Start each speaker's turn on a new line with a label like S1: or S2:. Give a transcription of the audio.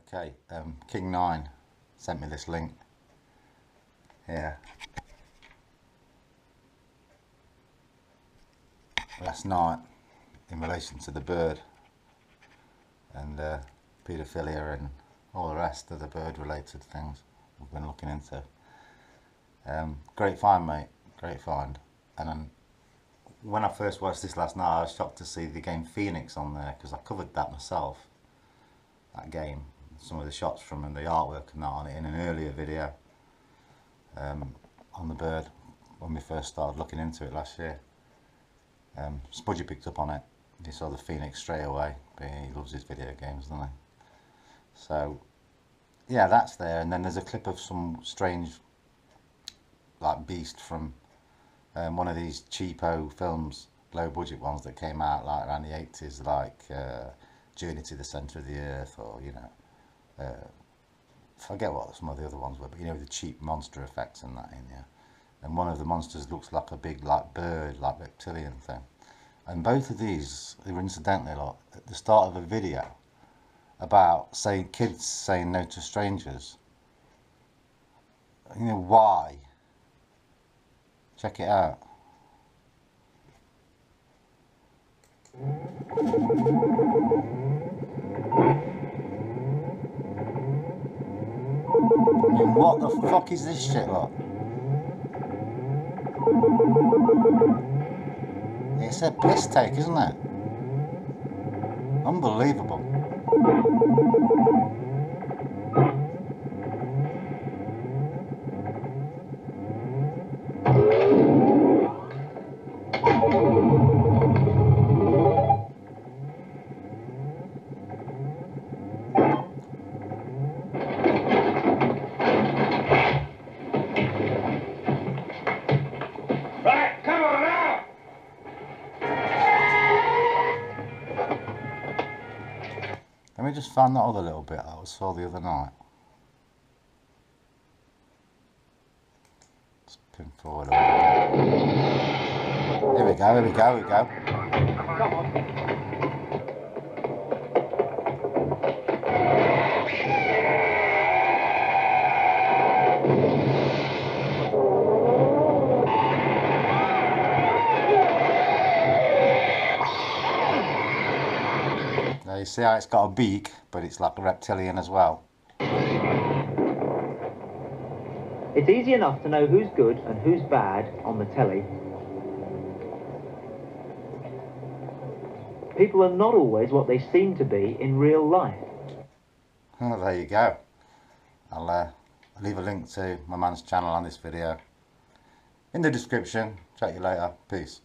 S1: Okay, King9 sent me this link here last night in relation to the bird and paedophilia and all the rest of the bird related things we've been looking into. Great find, mate, great find. And when I first watched this last night, I was shocked to see the game Phoenix on there, because I covered that myself, that game, some of the shots from and the artwork and that on it in an earlier video on the bird when we first started looking into it last year. Spudgy picked up on it. He saw the Phoenix straight away, but he loves his video games, doesn't he? So yeah, that's there. And then there's a clip of some strange like beast from one of these cheapo films, low budget ones that came out like around the 80s, like Journey to the Centre of the Earth, or you know, forget what some of the other ones were, but you know, the cheap monster effects and that in here. And one of the monsters looks like a big like bird, like reptilian thing. And both of these, they were incidentally like at the start of a video about saying kids saying no to strangers. You know why? Check it out. I mean, what the fuck is this shit, look? It's a piss take, isn't it? Unbelievable. Let me just find that other little bit I saw the other night. Let's pin forward a little bit. Here we go, here we go, here we go.
S2: Come on.
S1: Now you see how it's got a beak, but it's like a reptilian as well.
S2: It's easy enough to know who's good and who's bad on the telly. People are not always what they seem to be in real life.
S1: Oh, there you go. I'll leave a link to my man's channel on this video in the description. Chat you later. Peace.